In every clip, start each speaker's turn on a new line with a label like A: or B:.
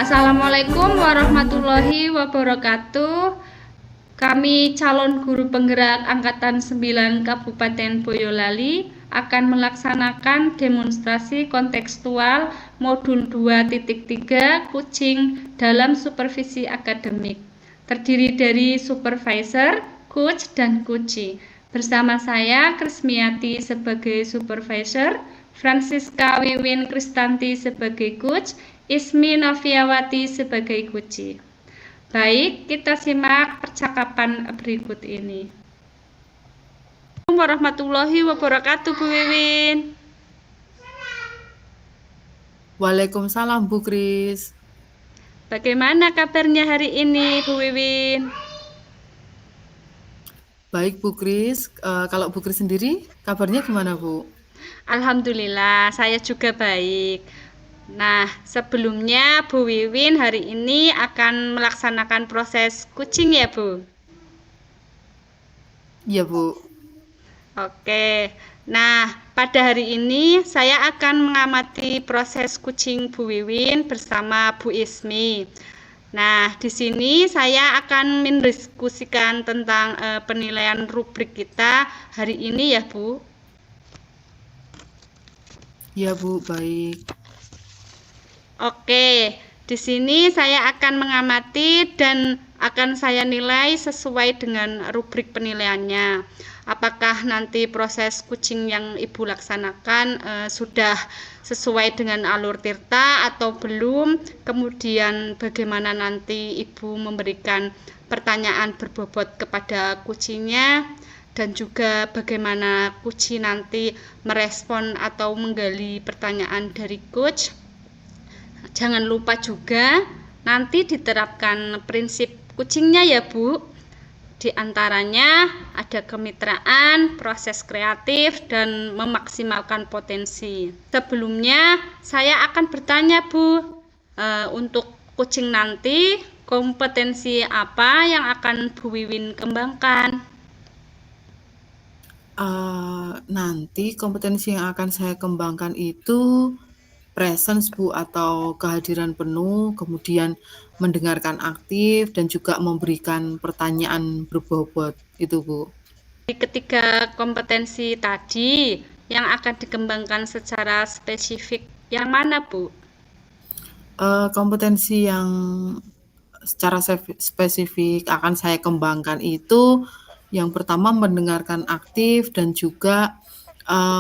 A: Assalamualaikum warahmatullahi wabarakatuh. Kami calon guru penggerak Angkatan 9 Kabupaten Boyolali akan melaksanakan demonstrasi kontekstual modul 2.3 kucing dalam supervisi akademik. Terdiri dari supervisor, coach, dan kuci. Bersama saya Krismiati sebagai supervisor, Francisca Wiwin Kristanti sebagai coach, Ismi Noviawati sebagai kuci. Baik, kita simak percakapan berikut ini. Assalamualaikum warahmatullahi wabarakatuh, Bu Wiwin.
B: Waalaikumsalam Bu Kris.
A: Bagaimana kabarnya hari ini, Bu Wiwin?
B: Baik Bu Kris, kalau Bu Kris sendiri kabarnya gimana Bu?
A: Alhamdulillah, saya juga baik. Nah, sebelumnya Bu Wiwin hari ini akan melaksanakan proses kucing ya, Bu?
B: Iya Bu.
A: Oke. Nah, pada hari ini saya akan mengamati proses kucing Bu Wiwin bersama Bu Ismi. Nah, di sini saya akan mendiskusikan tentang penilaian rubrik kita hari ini ya, Bu.
B: Iya Bu, baik.
A: Oke, di sini saya akan mengamati dan akan saya nilai sesuai dengan rubrik penilaiannya. Apakah nanti proses kucing yang Ibu laksanakan sudah sesuai dengan alur tirta atau belum? Kemudian bagaimana nanti Ibu memberikan pertanyaan berbobot kepada kucingnya? Dan juga bagaimana kuci nanti merespon atau menggali pertanyaan dari coach. Jangan lupa juga nanti diterapkan prinsip kucingnya ya Bu. Di antaranya ada kemitraan, proses kreatif, dan memaksimalkan potensi. Sebelumnya saya akan bertanya Bu, untuk kucing nanti kompetensi apa yang akan Bu Wiwin kembangkan?
B: Nanti kompetensi yang akan saya kembangkan itu presence Bu, atau kehadiran penuh, kemudian mendengarkan aktif dan juga memberikan pertanyaan berbobot itu Bu.
A: Di ketiga kompetensi tadi yang akan dikembangkan secara spesifik yang mana Bu?
B: Kompetensi yang secara spesifik akan saya kembangkan itu yang pertama mendengarkan aktif dan juga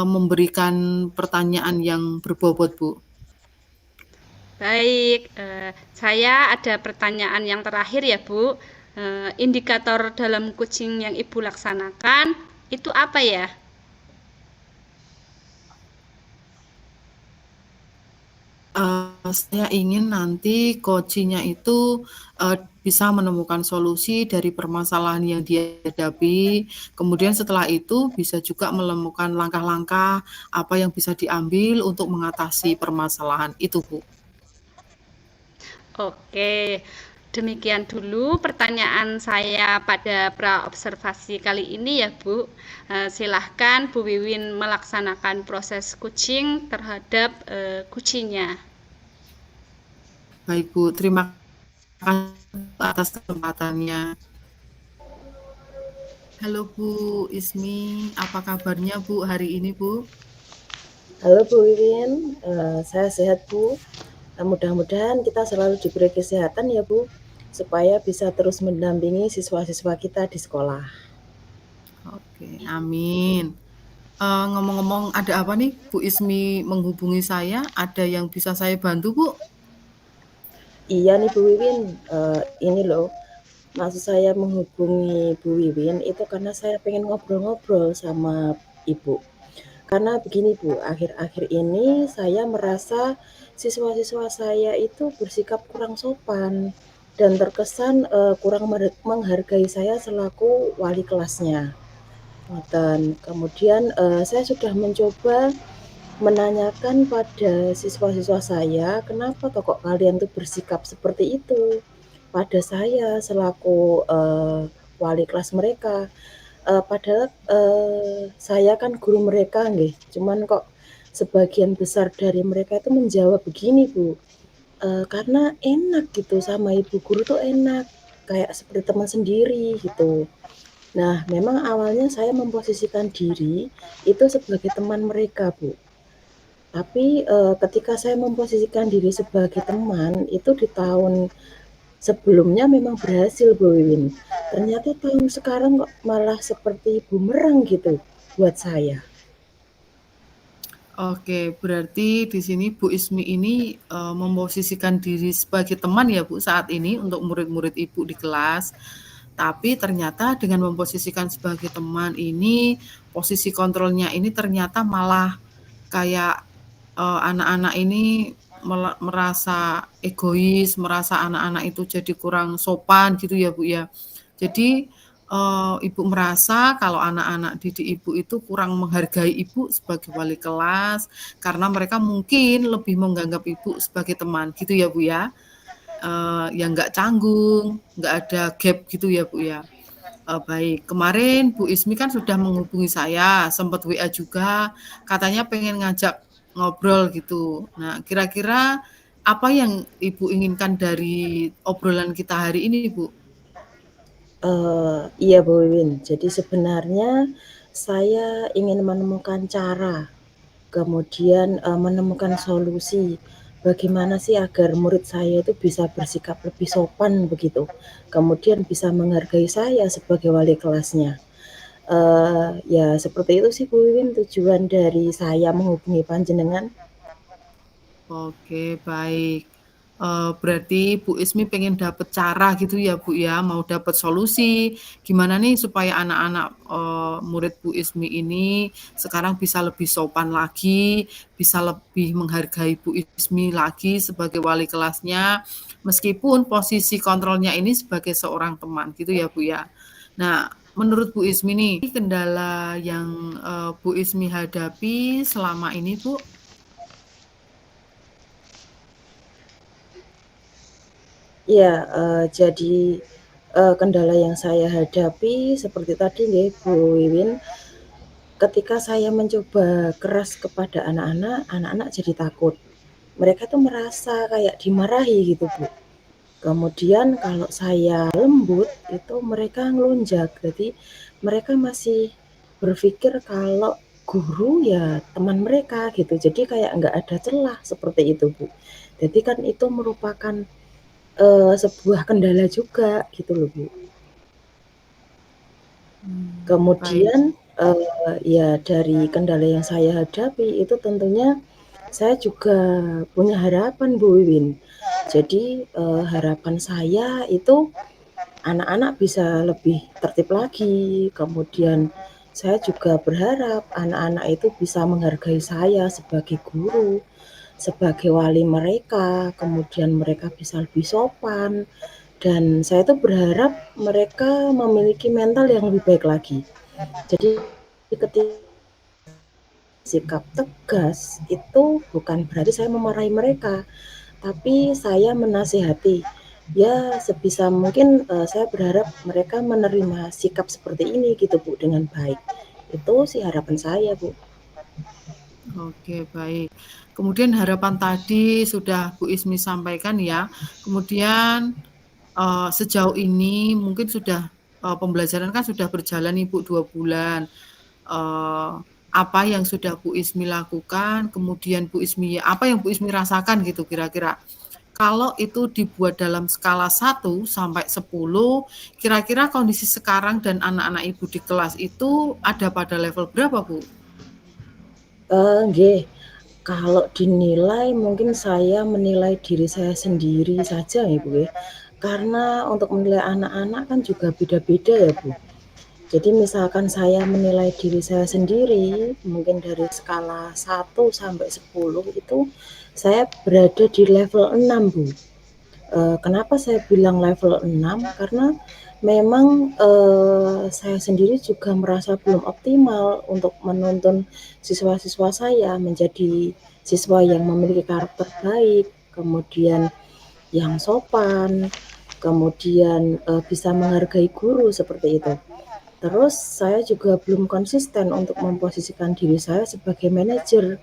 B: memberikan pertanyaan yang berbobot Bu.
A: Baik, saya ada pertanyaan yang terakhir ya Bu. Indikator dalam kucing yang Ibu laksanakan itu apa ya?
B: Saya ingin nanti coaching-nya itu bisa menemukan solusi dari permasalahan yang dia hadapi. Kemudian setelah itu bisa juga menemukan langkah-langkah apa yang bisa diambil untuk mengatasi permasalahan itu, Bu.
A: Oke, demikian dulu pertanyaan saya pada praobservasi kali ini ya Bu. Silahkan Bu Wiwin melaksanakan proses kucing terhadap kucingnya.
B: Baik, Bu. Terima kasih atas kesempatannya. Halo Bu Ismi, apa kabarnya Bu hari ini Bu?
C: Halo Bu Wiwin, saya sehat Bu. Mudah-mudahan kita selalu diberi kesehatan ya Bu, supaya bisa terus mendampingi siswa-siswa kita di sekolah.
B: Oke, amin. Ngomong-ngomong, ada apa nih Bu Ismi menghubungi saya? Ada yang bisa saya bantu Bu?
C: Iya nih Bu Wiwin, ini loh, maksud saya menghubungi Bu Wiwin itu karena saya pengen ngobrol-ngobrol sama Ibu. Karena begini Bu, akhir-akhir ini saya merasa siswa-siswa saya itu bersikap kurang sopan dan terkesan kurang menghargai saya selaku wali kelasnya. Dan kemudian saya sudah mencoba menanyakan pada siswa-siswa saya, kenapa kok kalian tuh bersikap seperti itu pada saya selaku wali kelas mereka. Padahal saya kan guru mereka nggih, cuman kok sebagian besar dari mereka itu menjawab begini Bu, karena enak gitu sama ibu guru tuh enak, kayak seperti teman sendiri gitu. Nah, memang awalnya saya memposisikan diri itu sebagai teman mereka, Bu. Tapi, ketika saya memposisikan diri sebagai teman, itu di tahun sebelumnya memang berhasil, Bu Wiwin. Ternyata tahun sekarang kok malah seperti bumerang gitu buat saya.
B: Oke, berarti di sini Bu Ismi ini, memposisikan diri sebagai teman ya Bu, saat ini untuk murid-murid Ibu di kelas. Tapi ternyata dengan memposisikan sebagai teman ini, posisi kontrolnya ini ternyata malah kayak, anak-anak ini merasa egois, merasa anak-anak itu jadi kurang sopan gitu ya Bu ya. Jadi, Ibu merasa kalau anak-anak didik Ibu itu kurang menghargai Ibu sebagai wali kelas, karena mereka mungkin lebih menganggap Ibu sebagai teman gitu ya Bu ya? Yang nggak canggung, nggak ada gap gitu ya Bu ya? Baik, kemarin Bu Ismi kan sudah menghubungi saya, sempat WA juga, katanya pengen ngajak ngobrol gitu. Nah, kira-kira apa yang Ibu inginkan dari obrolan kita hari ini, Bu?
C: Iya, Bu Wiwin. Jadi sebenarnya saya ingin menemukan cara, kemudian, menemukan solusi, bagaimana sih agar murid saya itu bisa bersikap lebih sopan begitu, kemudian bisa menghargai saya sebagai wali kelasnya. Ya seperti itu sih Bu Wiwin tujuan dari saya menghubungi panjenengan.
B: Oke, baik. Berarti Bu Ismi pengen dapet cara gitu ya, Bu, ya? Mau dapet solusi, gimana nih supaya anak-anak, murid Bu Ismi ini sekarang bisa lebih sopan lagi, bisa lebih menghargai Bu Ismi lagi sebagai wali kelasnya, meskipun posisi kontrolnya ini sebagai seorang teman gitu ya, Bu, ya? Nah, menurut Bu Ismi nih, kendala yang, Bu Ismi hadapi selama ini, Bu?
C: Iya, jadi, kendala yang saya hadapi seperti tadi nggih Bu Wiwin, ketika saya mencoba keras kepada anak-anak, anak-anak jadi takut. Mereka tuh merasa kayak dimarahi gitu, Bu. Kemudian kalau saya lembut, itu mereka ngelunjak. Jadi mereka masih berpikir kalau guru ya teman mereka gitu. Jadi kayak nggak ada celah seperti itu, Bu. Jadi kan itu merupakan, sebuah kendala juga gitu loh, Bu.
B: Baik.
C: Kemudian, ya dari kendala yang saya hadapi itu tentunya saya juga punya harapan, Bu Wiwin. Jadi, harapan saya itu anak-anak bisa lebih tertib lagi, kemudian saya juga berharap anak-anak itu bisa menghargai saya sebagai guru, sebagai wali mereka, kemudian mereka bisa lebih sopan, dan saya tuh berharap mereka memiliki mental yang lebih baik lagi. Jadi ketika sikap tegas itu bukan berarti saya memarahi mereka, tapi saya menasihati. Ya sebisa mungkin, saya berharap mereka menerima sikap seperti ini gitu, Bu, dengan baik. Itu sih harapan saya, Bu.
B: Oke, baik. Kemudian harapan tadi sudah Bu Ismi sampaikan ya. Kemudian, sejauh ini mungkin sudah, pembelajaran kan sudah berjalan nih Bu 2 bulan. Eee, apa yang sudah Bu Ismi lakukan, kemudian apa yang Bu Ismi rasakan gitu kira-kira? Kalau itu dibuat dalam skala 1 sampai 10, kira-kira kondisi sekarang dan anak-anak Ibu di kelas itu ada pada level berapa, Bu?
C: Nggih, kalau dinilai mungkin saya menilai diri saya sendiri saja ya, Bu, ya. Karena untuk menilai anak-anak kan juga beda-beda ya, Bu. Jadi misalkan saya menilai diri saya sendiri, mungkin dari skala 1 sampai 10 itu saya berada di level 6, Bu. Kenapa saya bilang level 6? Karena memang, saya sendiri juga merasa belum optimal untuk menuntun siswa-siswa saya menjadi siswa yang memiliki karakter baik, kemudian yang sopan, kemudian, bisa menghargai guru, seperti itu. Terus saya juga belum konsisten untuk memposisikan diri saya sebagai manajer.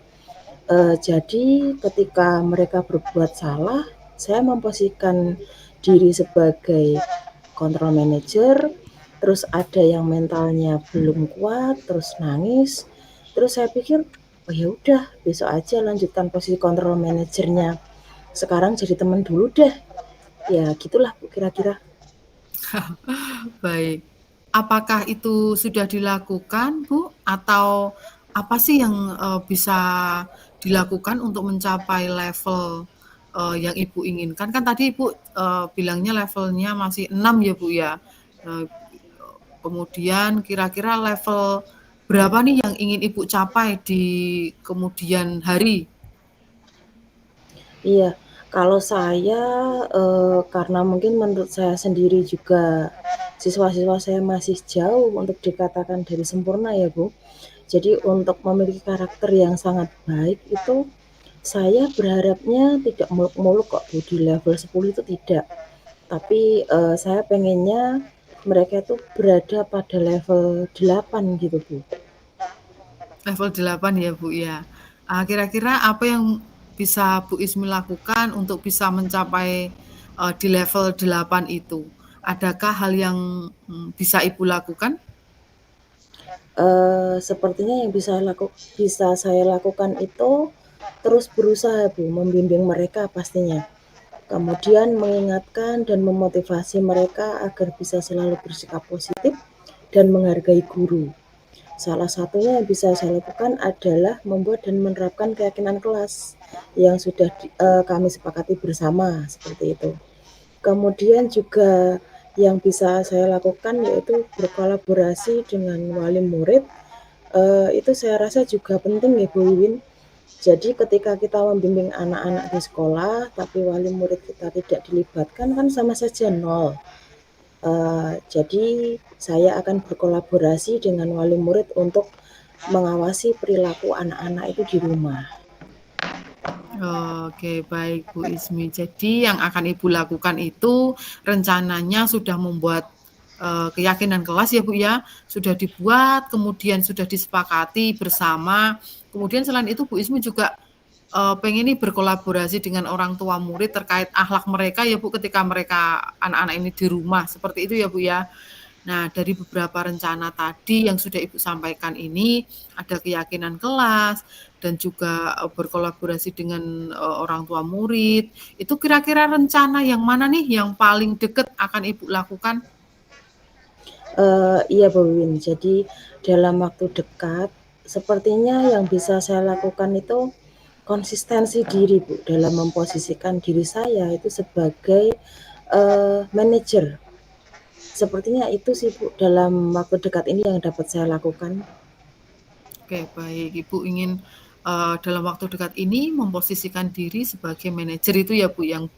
C: Jadi ketika mereka berbuat salah, saya memposisikan diri sebagai control manager, terus ada yang mentalnya belum kuat, terus nangis, terus saya pikir, "Oh ya udah besok aja lanjutkan posisi control manajernya, sekarang jadi teman dulu deh." Ya gitulah Bu kira-kira.
B: Baik. Apakah itu sudah dilakukan, Bu? Atau apa sih yang bisa dilakukan untuk mencapai level yang Ibu inginkan? Kan tadi Ibu bilangnya levelnya masih 6 ya, Bu ya. Kemudian kira-kira level berapa nih yang ingin Ibu capai di kemudian hari?
C: Iya, kalau saya, karena mungkin menurut saya sendiri juga siswa-siswa saya masih jauh untuk dikatakan dari sempurna ya, Bu. Jadi untuk memiliki karakter yang sangat baik itu, saya berharapnya tidak muluk-muluk kok, Bu, di level 10 itu tidak. Tapi, saya pengennya mereka itu berada pada level 8 gitu, Bu.
B: Level 8 ya, Bu ya. Kira-kira apa yang bisa Bu Ismi lakukan untuk bisa mencapai di level 8 itu? Adakah hal yang bisa Ibu lakukan?
C: Sepertinya yang bisa saya lakukan itu terus berusaha, Bu, membimbing mereka pastinya. Kemudian mengingatkan dan memotivasi mereka agar bisa selalu bersikap positif dan menghargai guru. Salah satunya yang bisa saya lakukan adalah membuat dan menerapkan keyakinan kelas yang sudah kami sepakati bersama, seperti itu. Kemudian juga yang bisa saya lakukan yaitu berkolaborasi dengan wali murid, itu saya rasa juga penting ya, Bu Wiwin. Jadi ketika kita membimbing anak-anak di sekolah, tapi wali murid kita tidak dilibatkan kan sama saja nol. Jadi saya akan berkolaborasi dengan wali murid untuk mengawasi perilaku anak-anak itu di rumah.
B: Oke, baik Bu Ismi. Jadi yang akan Ibu lakukan itu rencananya sudah membuat keyakinan kelas ya Bu ya, sudah dibuat, kemudian sudah disepakati bersama. Kemudian selain itu Bu Ismi juga pengen nih berkolaborasi dengan orang tua murid terkait akhlak mereka ya Bu ketika mereka anak-anak ini di rumah, seperti itu ya Bu ya. Nah, dari beberapa rencana tadi yang sudah Ibu sampaikan ini, ada keyakinan kelas dan juga berkolaborasi dengan orang tua murid. Itu kira-kira rencana yang mana nih yang paling dekat akan Ibu lakukan?
C: Iya Bu Wiwin, jadi dalam waktu dekat, sepertinya yang bisa saya lakukan itu konsistensi diri Bu, dalam memposisikan diri saya itu sebagai, manajer. Sepertinya itu sih Bu, dalam waktu dekat ini yang dapat saya lakukan.
B: Oke, baik. Ibu ingin dalam waktu dekat ini memposisikan diri sebagai manajer itu ya Bu yang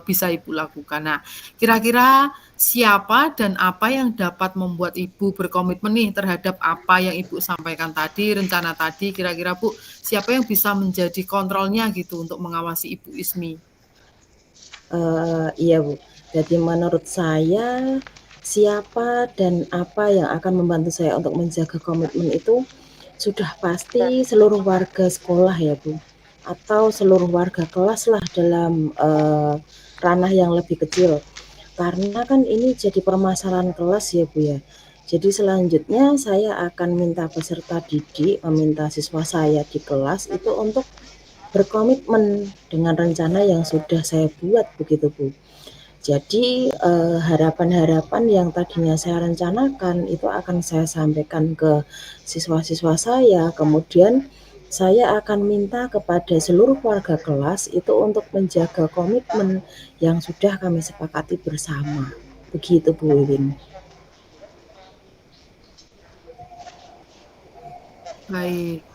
B: bisa Ibu lakukan. Nah, kira-kira siapa dan apa yang dapat membuat Ibu berkomitmen nih terhadap apa yang Ibu sampaikan tadi, rencana tadi, kira-kira Bu, siapa yang bisa menjadi kontrolnya gitu untuk mengawasi Ibu Ismi?
C: Iya Bu, jadi menurut saya, siapa dan apa yang akan membantu saya untuk menjaga komitmen itu, sudah pasti seluruh warga sekolah ya Bu, atau seluruh warga kelas lah dalam, ranah yang lebih kecil. Karena kan ini jadi permasalahan kelas ya Bu ya. Jadi selanjutnya saya akan minta peserta didik, meminta siswa saya di kelas itu untuk berkomitmen dengan rencana yang sudah saya buat begitu Bu. Jadi, harapan-harapan yang tadinya saya rencanakan itu akan saya sampaikan ke siswa-siswa saya, kemudian saya akan minta kepada seluruh warga kelas itu untuk menjaga komitmen yang sudah kami sepakati bersama. Begitu Bu Wiwin.
B: Baik.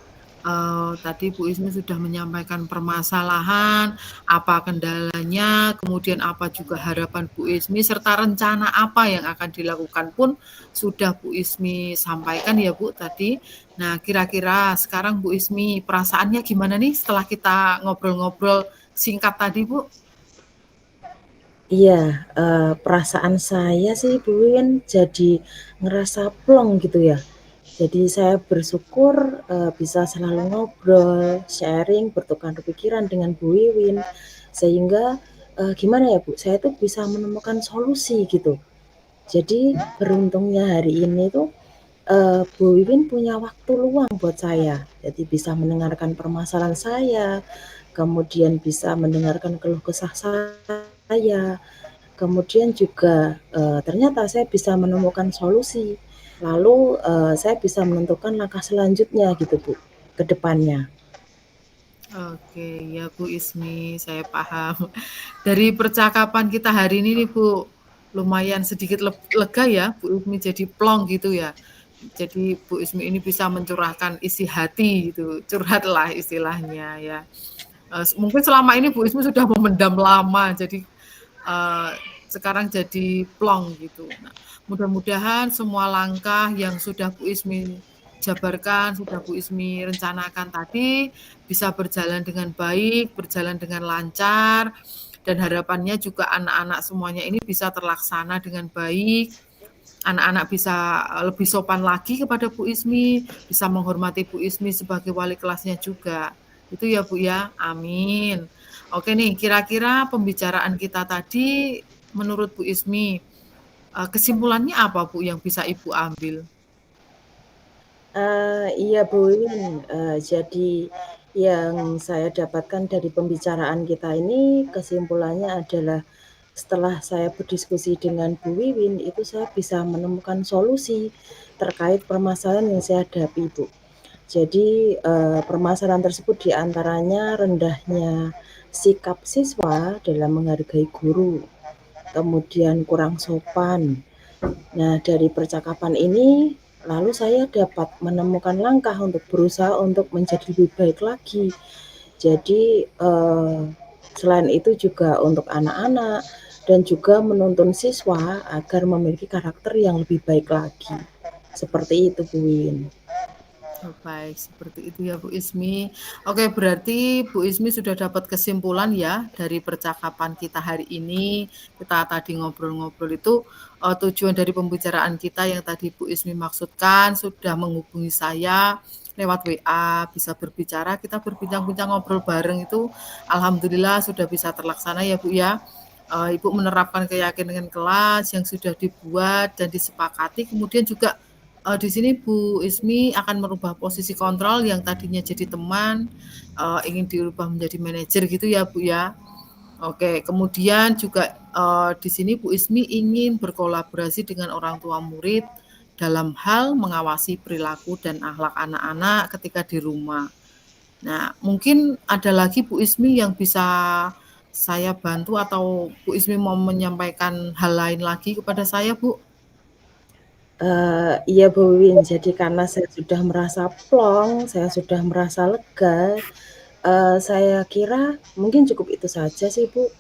B: Tadi Bu Ismi sudah menyampaikan permasalahan, apa kendalanya, kemudian apa juga harapan Bu Ismi, serta rencana apa yang akan dilakukan pun sudah Bu Ismi sampaikan ya Bu tadi. Nah, kira-kira sekarang Bu Ismi perasaannya gimana nih setelah kita ngobrol-ngobrol singkat tadi Bu?
C: Iya, perasaan saya sih Bu Wiwin jadi ngerasa plong gitu ya. Jadi saya bersyukur, bisa selalu ngobrol, sharing, bertukar pikiran dengan Bu Wiwin, sehingga gimana ya Bu, saya tuh bisa menemukan solusi gitu. Jadi beruntungnya hari ini tuh, Bu Wiwin punya waktu luang buat saya. Jadi bisa mendengarkan permasalahan saya, kemudian bisa mendengarkan keluh kesah saya, kemudian juga, ternyata saya bisa menemukan solusi. Lalu, saya bisa menentukan langkah selanjutnya gitu Bu, ke depannya.
B: Oke, ya Bu Ismi, saya paham. Dari percakapan kita hari ini nih Bu, lumayan sedikit lega ya, Bu Ismi jadi plong gitu ya. Jadi Bu Ismi ini bisa mencurahkan isi hati gitu, curhatlah istilahnya ya. Mungkin selama ini Bu Ismi sudah memendam lama, jadi eh, sekarang jadi plong gitu. Nah, mudah-mudahan semua langkah yang sudah Bu Ismi jabarkan, sudah Bu Ismi rencanakan tadi bisa berjalan dengan baik, berjalan dengan lancar, dan harapannya juga anak-anak semuanya ini bisa terlaksana dengan baik. Anak-anak bisa lebih sopan lagi kepada Bu Ismi, bisa menghormati Bu Ismi sebagai wali kelasnya juga. Itu ya Bu ya, amin. Oke nih, kira-kira pembicaraan kita tadi menurut Bu Ismi, kesimpulannya apa Bu yang bisa Ibu ambil?
C: Iya Bu Wiwin, jadi yang saya dapatkan dari pembicaraan kita ini kesimpulannya adalah setelah saya berdiskusi dengan Bu Wiwin, itu saya bisa menemukan solusi terkait permasalahan yang saya hadapi Bu. Jadi, permasalahan tersebut diantaranya rendahnya sikap siswa dalam menghargai guru, kemudian kurang sopan. Nah, dari percakapan ini, lalu saya dapat menemukan langkah untuk berusaha untuk menjadi lebih baik lagi. Jadi, selain itu juga untuk anak-anak dan juga menuntun siswa agar memiliki karakter yang lebih baik lagi. Seperti itu, Bu Win.
B: Oh, baik, seperti itu ya Bu Ismi. Oke, berarti Bu Ismi sudah dapat kesimpulan ya dari percakapan kita hari ini. Kita tadi ngobrol-ngobrol itu tujuan dari pembicaraan kita yang tadi Bu Ismi maksudkan sudah menghubungi saya lewat WA, bisa berbicara, kita berbincang-bincang ngobrol bareng itu alhamdulillah sudah bisa terlaksana ya Bu ya. Ibu menerapkan keyakinan kelas yang sudah dibuat dan disepakati, kemudian juga di sini Bu Ismi akan merubah posisi kontrol yang tadinya jadi teman, ingin dirubah menjadi manajer gitu ya Bu ya. Oke, kemudian juga di sini Bu Ismi ingin berkolaborasi dengan orang tua murid dalam hal mengawasi perilaku dan akhlak anak-anak ketika di rumah. Nah, mungkin ada lagi Bu Ismi yang bisa saya bantu atau Bu Ismi mau menyampaikan hal lain lagi kepada saya, Bu?
C: Iya Bu Win, jadi karena saya sudah merasa plong, saya sudah merasa lega, saya kira mungkin cukup itu saja sih Bu.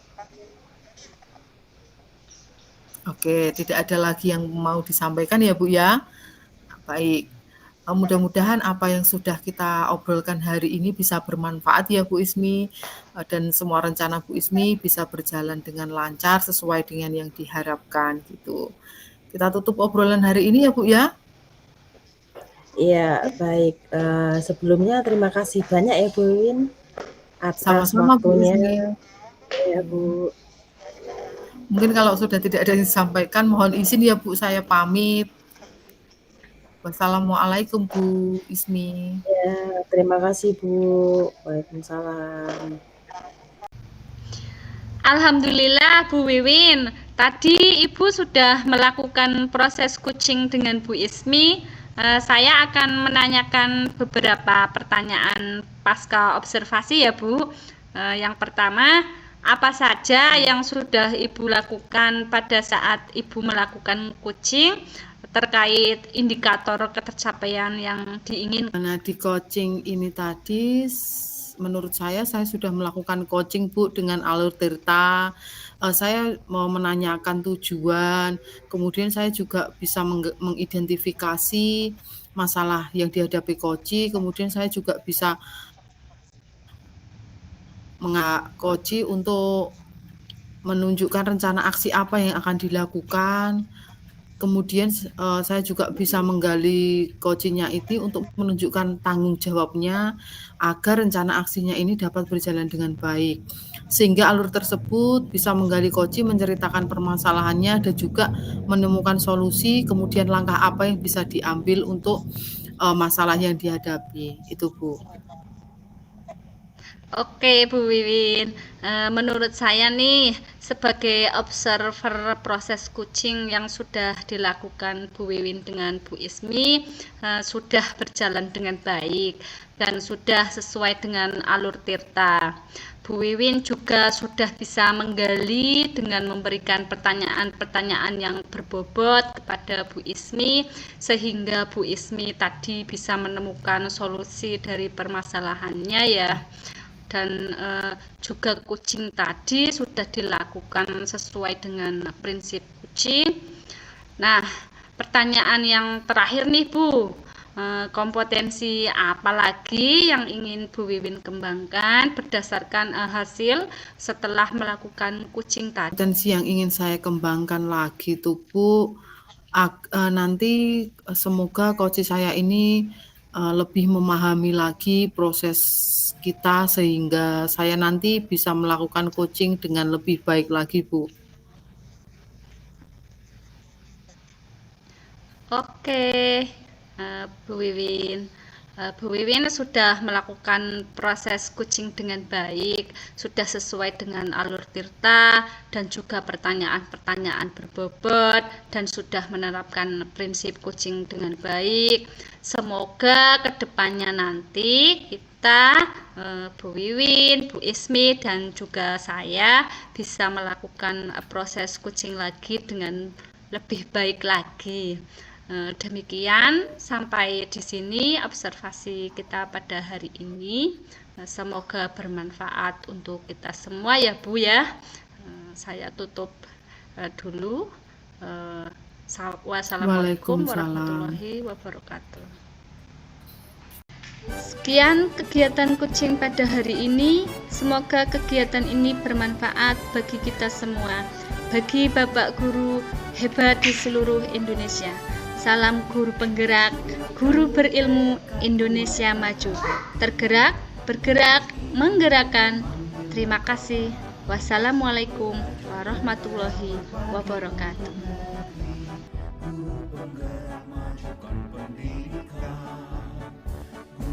B: Oke, tidak ada lagi yang mau disampaikan ya Bu ya. Baik, mudah-mudahan apa yang sudah kita obrolkan hari ini bisa bermanfaat ya Bu Ismi, dan semua rencana Bu Ismi bisa berjalan dengan lancar sesuai dengan yang diharapkan gitu. Kita tutup obrolan hari ini ya Bu ya.
C: Iya, baik, sebelumnya terima kasih banyak ya Bu Win atas
B: Sama-sama Bu
C: waktunya.
B: Ismi.
C: Ya Bu.
B: Mungkin kalau sudah tidak ada yang disampaikan, mohon izin ya Bu, saya pamit. Wassalamualaikum Bu Ismi.
C: Ya, terima kasih Bu. Waalaikumsalam.
A: Alhamdulillah Bu Wiwin, tadi Ibu sudah melakukan proses coaching dengan Bu Ismi. Saya akan menanyakan beberapa pertanyaan pasca observasi ya Bu. Yang pertama, apa saja yang sudah Ibu lakukan pada saat Ibu melakukan coaching terkait indikator ketercapaian yang diinginkan?
B: Nah, di coaching ini tadi menurut saya sudah melakukan coaching Bu dengan alur tirta. Saya mau menanyakan tujuan, kemudian saya juga bisa mengidentifikasi masalah yang dihadapi coach, kemudian saya juga bisa coach untuk menunjukkan rencana aksi apa yang akan dilakukan. kemudian saya juga bisa menggali coaching-nya ini untuk menunjukkan tanggung jawabnya agar rencana aksinya ini dapat berjalan dengan baik. Sehingga alur tersebut bisa menggali coaching, menceritakan permasalahannya dan juga menemukan solusi, kemudian langkah apa yang bisa diambil untuk masalah yang dihadapi. Itu, Bu.
A: Oke, Bu Wiwin. Menurut saya nih, sebagai observer proses coaching yang sudah dilakukan Bu Wiwin dengan Bu Ismi, sudah berjalan dengan baik dan sudah sesuai dengan alur Tirta. Bu Wiwin juga sudah bisa menggali dengan memberikan pertanyaan-pertanyaan yang berbobot kepada Bu Ismi, sehingga Bu Ismi tadi bisa menemukan solusi dari permasalahannya ya. Dan juga coaching tadi sudah dilakukan sesuai dengan prinsip coaching. Nah, pertanyaan yang terakhir nih Bu, kompetensi apa lagi yang ingin Bu Wiwin kembangkan berdasarkan hasil setelah melakukan coaching tadi?
B: Potensi yang ingin saya kembangkan lagi tuh Bu, nanti semoga coaching saya ini lebih memahami lagi proses kita sehingga saya nanti bisa melakukan coaching dengan lebih baik lagi, Bu.
A: Oke, Bu Wiwin. Bu Wiwin sudah melakukan proses coaching dengan baik, sudah sesuai dengan alur Tirta dan juga pertanyaan-pertanyaan berbobot dan sudah menerapkan prinsip coaching dengan baik. Semoga kedepannya nanti kita, Bu Wiwin, Bu Ismi dan juga saya bisa melakukan proses coaching lagi dengan lebih baik lagi. Demikian sampai di sini observasi kita pada hari ini. Semoga bermanfaat untuk kita semua ya Bu ya. Saya tutup dulu. Wassalamualaikum warahmatullahi wabarakatuh. Sekian kegiatan coaching pada hari ini. Semoga kegiatan ini bermanfaat bagi kita semua, bagi Bapak Guru hebat di seluruh Indonesia. Salam guru penggerak, guru berilmu, Indonesia maju. Tergerak, bergerak, menggerakkan. Terima kasih. Wassalamualaikum warahmatullahi wabarakatuh.